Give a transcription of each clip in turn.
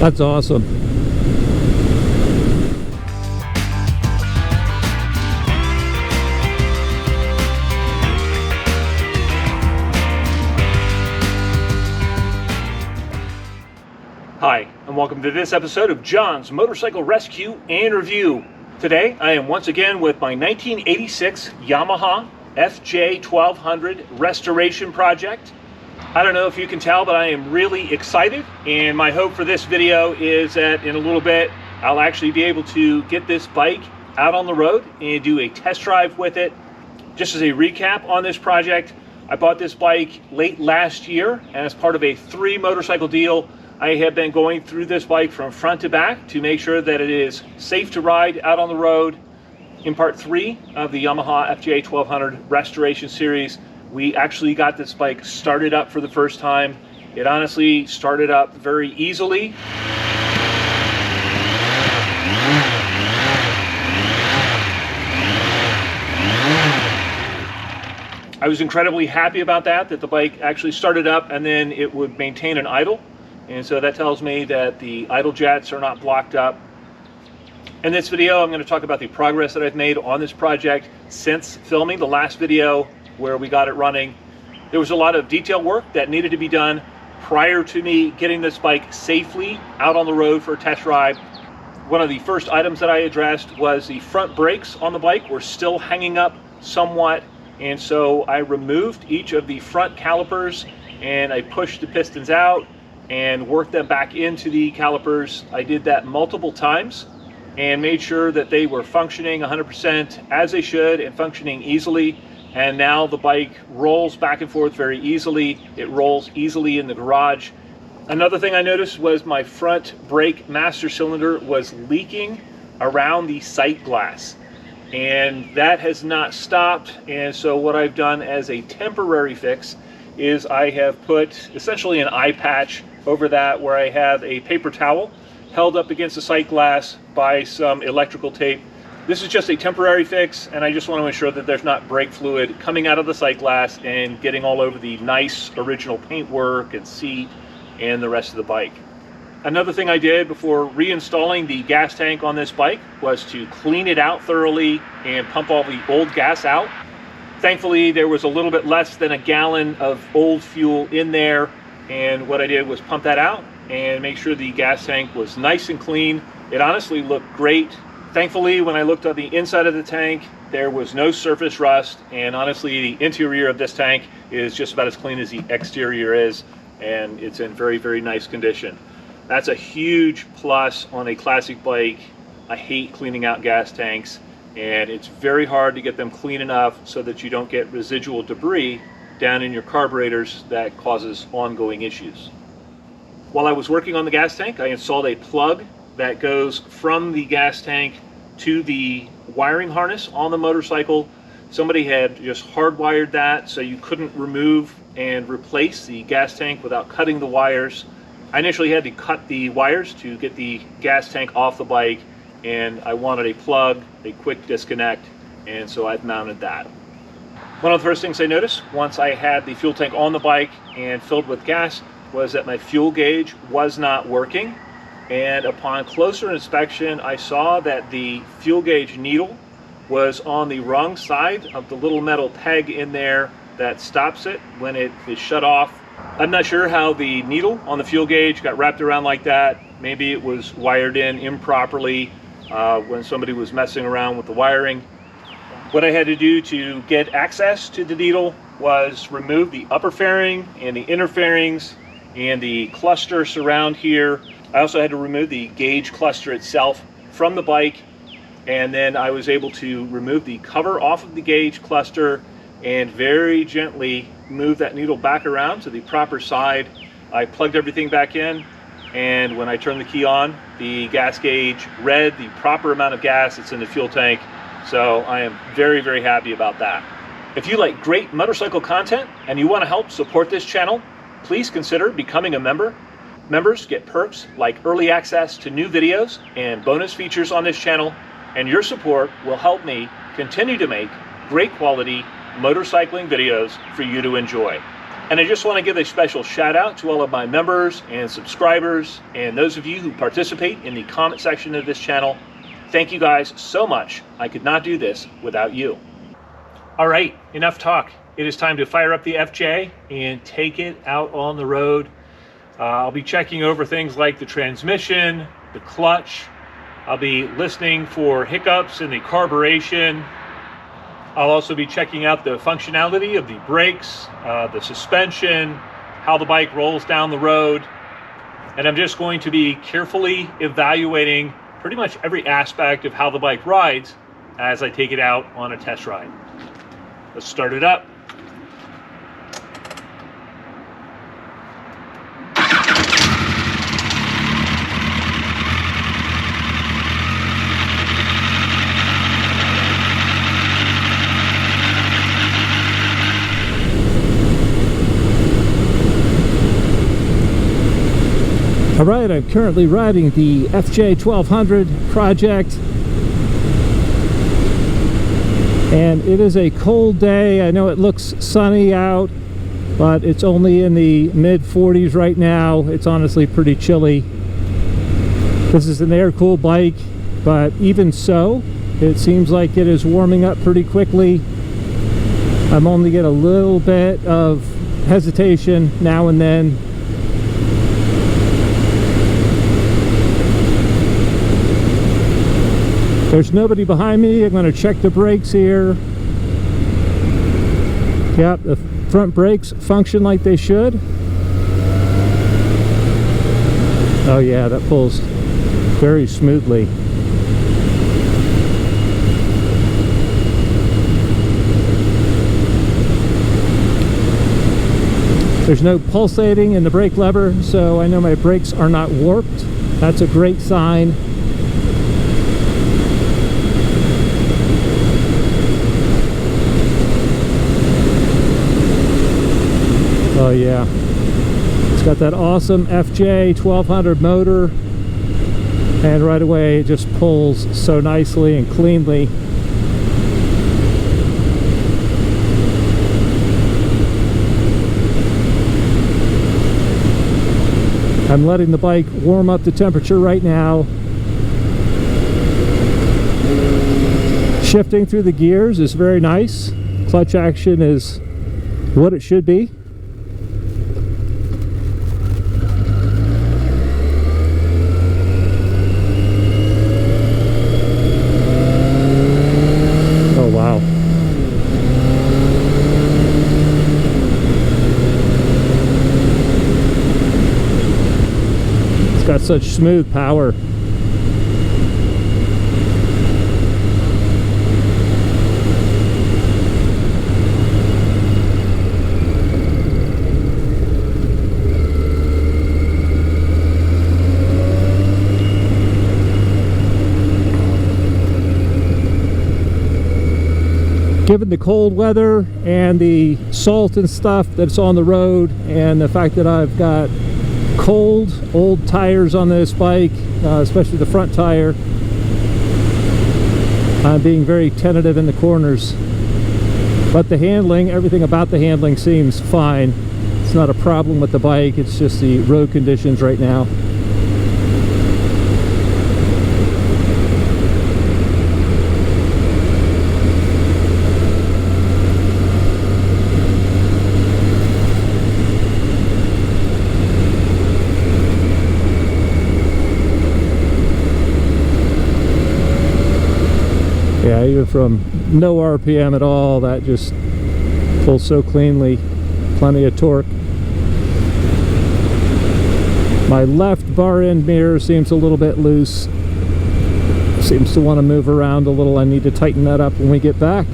That's awesome. Hi, and welcome to this episode of John's Motorcycle Rescue and Review. Today, I am once again with my 1986 Yamaha FJ1200 restoration project. I don't know if you can tell, but I am really excited, and my hope for this video is that in a little bit, I'll actually be able to get this bike out on the road and do a test drive with it. Just as a recap on this project, I bought this bike late last year, and as part of a 3 motorcycle deal, I have been going through this bike from front to back to make sure that it is safe to ride out on the road. In part 3 of the Yamaha FJ1200 restoration series, we actually got this bike started up for the first time. It honestly started up very easily. I was incredibly happy about that the bike actually started up and then it would maintain an idle. And so that tells me that the idle jets are not blocked up. In this video, I'm going to talk about the progress that I've made on this project since filming the last video where we got it running. There was a lot of detail work that needed to be done prior to me getting this bike safely out on the road for a test ride. One of the first items that I addressed was the front brakes on the bike were still hanging up somewhat. And so I removed each of the front calipers and I pushed the pistons out and work them back into the calipers. I did that multiple times and made sure that they were functioning 100% as they should and functioning easily. And now the bike rolls back and forth very easily. It rolls easily in the garage. Another thing I noticed was my front brake master cylinder was leaking around the sight glass, and that has not stopped. And so what I've done as a temporary fix is I have put essentially an eye patch over that, where I have a paper towel held up against the sight glass by some electrical tape. This is just a temporary fix, and I just want to ensure that there's not brake fluid coming out of the sight glass and getting all over the nice original paintwork and seat and the rest of the bike. Another thing I did before reinstalling the gas tank on this bike was to clean it out thoroughly and pump all the old gas out. Thankfully, there was a little bit less than a gallon of old fuel in there, and what I did was pump that out and make sure the gas tank was nice and clean. It honestly looked great. Thankfully, when I looked on the inside of the tank, there was no surface rust, and honestly, the interior of this tank is just about as clean as the exterior is, and it's in very, very nice condition. That's a huge plus on a classic bike. I hate cleaning out gas tanks, and it's very hard to get them clean enough so that you don't get residual debris down in your carburetors that causes ongoing issues. While I was working on the gas tank, I installed a plug that goes from the gas tank to the wiring harness on the motorcycle. Somebody had just hardwired that so you couldn't remove and replace the gas tank without cutting the wires. I initially had to cut the wires to get the gas tank off the bike, and I wanted a plug, a quick disconnect, and so I've mounted that. One of the first things I noticed once I had the fuel tank on the bike and filled with gas was that my fuel gauge was not working. And upon closer inspection, I saw that the fuel gauge needle was on the wrong side of the little metal peg in there that stops it when it is shut off. I'm not sure how the needle on the fuel gauge got wrapped around like that. Maybe it was wired in improperly when somebody was messing around with the wiring. What I had to do to get access to the needle was remove the upper fairing and the inner fairings and the cluster surround here. I also had to remove the gauge cluster itself from the bike, and then I was able to remove the cover off of the gauge cluster and very gently move that needle back around to the proper side. I plugged everything back in, and when I turned the key on, the gas gauge read the proper amount of gas that's in the fuel tank. So I am very, very happy about that. If you like great motorcycle content and you want to help support this channel, please consider becoming a member. Members get perks like early access to new videos and bonus features on this channel, and your support will help me continue to make great quality motorcycling videos for you to enjoy. And I just want to give a special shout out to all of my members and subscribers and those of you who participate in the comment section of this channel. Thank you guys so much. I could not do this without you. All right, enough talk. It is time to fire up the FJ and take it out on the road. I'll be checking over things like the transmission, the clutch. I'll be listening for hiccups in the carburation. I'll also be checking out the functionality of the brakes, the suspension, how the bike rolls down the road. And I'm just going to be carefully evaluating pretty much every aspect of how the bike rides as I take it out on a test ride. Let's start it up. All right, I'm currently riding the FJ1200 project, and it is a cold day. I know it looks sunny out, but it's only in the mid-40s right now. It's honestly pretty chilly. This is an air-cooled bike, but even so, it seems like it is warming up pretty quickly. I'm only getting a little bit of hesitation now and then. There's nobody behind me. I'm going to check the brakes here. Yep, the front brakes function like they should. Oh yeah, that pulls very smoothly. There's no pulsating in the brake lever, so I know my brakes are not warped. That's a great sign. Oh yeah, it's got that awesome FJ1200 motor, and right away it just pulls so nicely and cleanly. I'm letting the bike warm up the temperature right now. Shifting through the gears is very nice. Clutch action is what it should be. Got such smooth power. Given the cold weather and the salt and stuff that's on the road, and the fact that I've got cold old tires on this bike, especially the front tire, I'm being very tentative in the corners. But the handling, everything about the handling seems fine. It's not a problem with the bike, it's just the road conditions right now. Yeah, even from no RPM at all, that just pulls so cleanly. Plenty of torque. My left bar end mirror seems a little bit loose. Seems to want to move around a little. I need to tighten that up when we get back.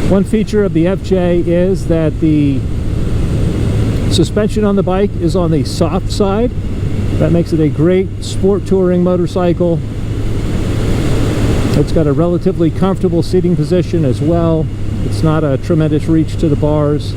One feature of the FJ is that the suspension on the bike is on the soft side. That makes it a great sport touring motorcycle. It's got a relatively comfortable seating position as well. It's not a tremendous reach to the bars.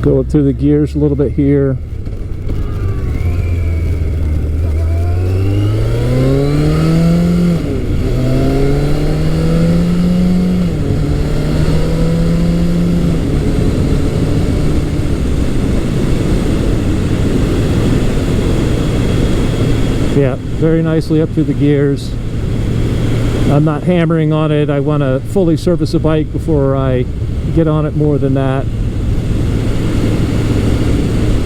Go up through the gears a little bit here. Yeah, very nicely up through the gears. I'm not hammering on it. I want to fully service the bike before I get on it more than that.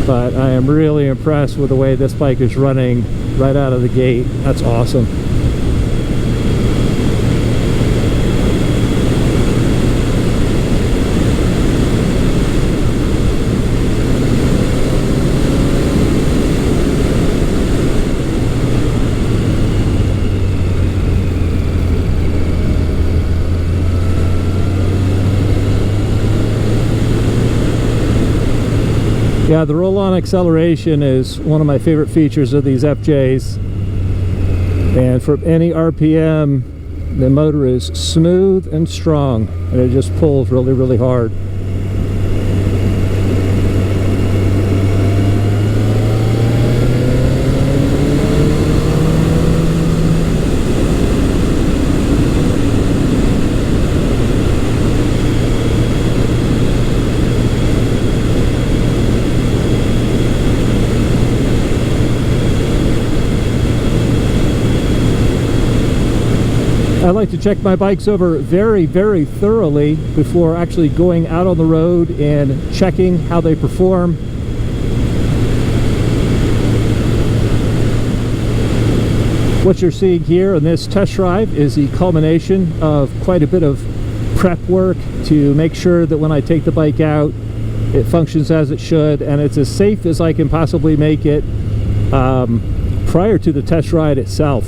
But I am really impressed with the way this bike is running right out of the gate. That's awesome. Yeah, the roll-on acceleration is one of my favorite features of these FJs. And from any RPM, the motor is smooth and strong, and it just pulls really, really hard. I like to check my bikes over very, very thoroughly before actually going out on the road and checking how they perform. What you're seeing here in this test drive is the culmination of quite a bit of prep work to make sure that when I take the bike out, it functions as it should, and it's as safe as I can possibly make it prior to the test ride itself.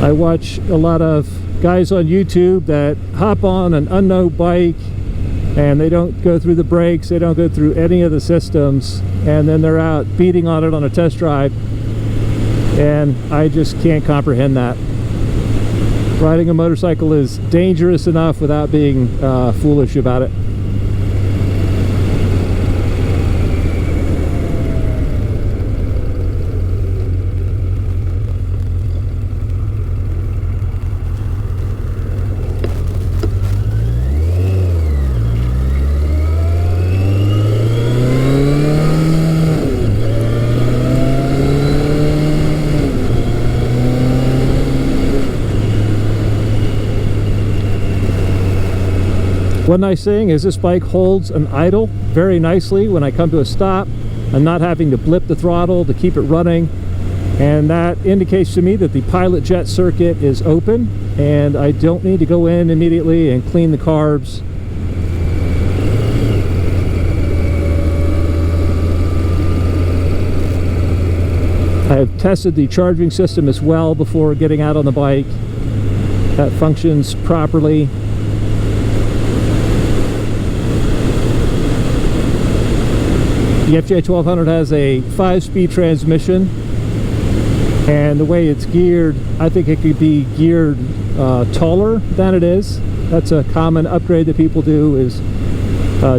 I watch a lot of guys on YouTube that hop on an unknown bike and they don't go through the brakes, they don't go through any of the systems, and then they're out beating on it on a test drive, and I just can't comprehend that. Riding a motorcycle is dangerous enough without being foolish about it. One nice thing is this bike holds an idle very nicely when I come to a stop. I'm not having to blip the throttle to keep it running, and that indicates to me that the pilot jet circuit is open and I don't need to go in immediately and clean the carbs. I have tested the charging system as well before getting out on the bike. That functions properly. The FJ1200 has a 5-speed transmission, and the way it's geared, I think it could be geared taller than it is. That's a common upgrade that people do, is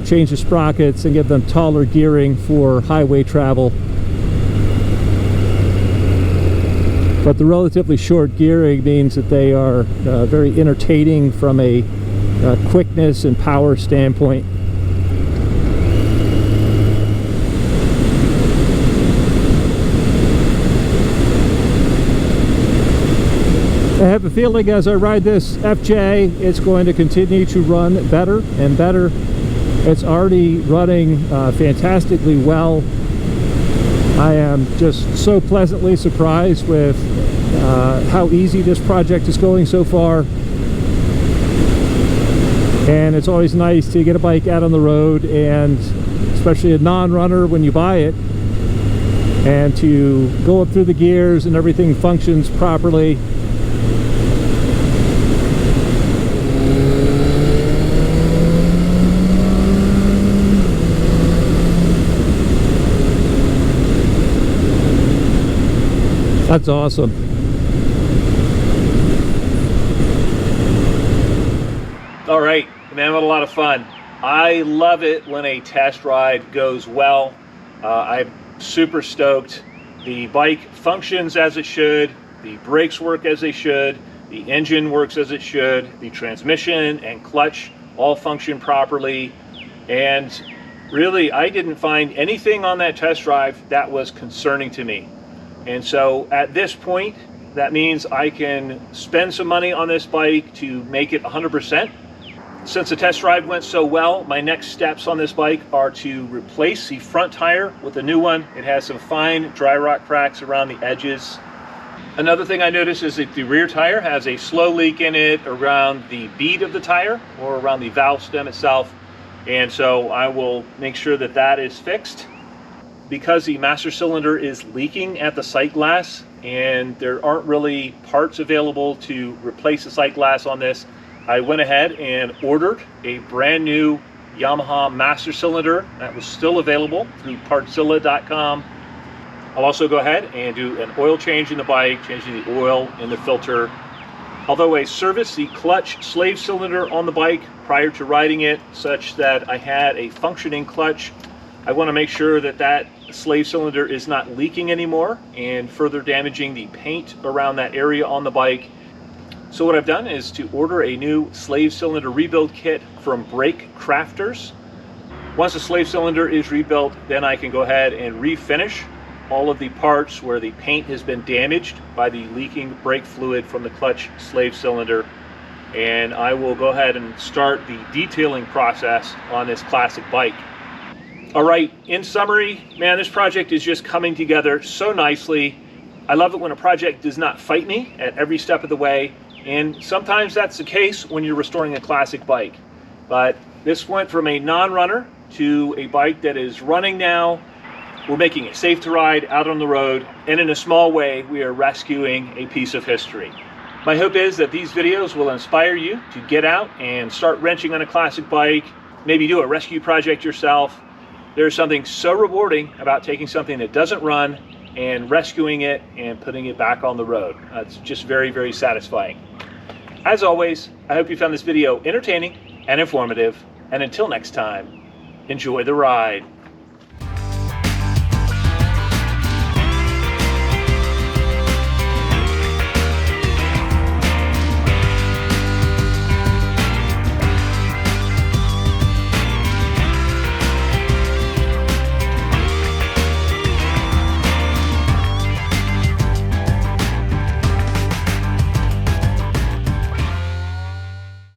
change the sprockets and give them taller gearing for highway travel. But the relatively short gearing means that they are very entertaining from a quickness and power standpoint. I have a feeling as I ride this FJ, it's going to continue to run better and better. It's already running fantastically well. I am just so pleasantly surprised with how easy this project is going so far. And it's always nice to get a bike out on the road, and especially a non-runner when you buy it, and to go up through the gears and everything functions properly. That's awesome. All right, man, what a lot of fun. I love it when a test ride goes well. I'm super stoked. The bike functions as it should, the brakes work as they should, the engine works as it should, the transmission and clutch all function properly, and really I didn't find anything on that test drive that was concerning to me. And so at this point, that means I can spend some money on this bike to make it 100%. Since the test drive went so well, my next steps on this bike are to replace the front tire with a new one. It has some fine dry rot cracks around the edges. Another thing I noticed is that the rear tire has a slow leak in it around the bead of the tire or around the valve stem itself. And so I will make sure that that is fixed. Because the master cylinder is leaking at the sight glass and there aren't really parts available to replace the sight glass on this, I went ahead and ordered a brand new Yamaha master cylinder that was still available through Partzilla.com. I'll also go ahead and do an oil change in the bike, changing the oil in the filter. Although I serviced the clutch slave cylinder on the bike prior to riding it, such that I had a functioning clutch, I want to make sure that that slave cylinder is not leaking anymore and further damaging the paint around that area on the bike. So what I've done is to order a new slave cylinder rebuild kit from Brake Crafters. Once the slave cylinder is rebuilt, then I can go ahead and refinish all of the parts where the paint has been damaged by the leaking brake fluid from the clutch slave cylinder. And I will go ahead and start the detailing process on this classic bike. All right, in summary, man, this project is just coming together so nicely. I love it when a project does not fight me at every step of the way. And sometimes that's the case when you're restoring a classic bike. But this went from a non-runner to a bike that is running now. We're making it safe to ride out on the road. And in a small way, we are rescuing a piece of history. My hope is that these videos will inspire you to get out and start wrenching on a classic bike. Maybe do a rescue project yourself. There's something so rewarding about taking something that doesn't run and rescuing it and putting it back on the road. It's just very, very satisfying. As always, I hope you found this video entertaining and informative. And until next time, enjoy the ride.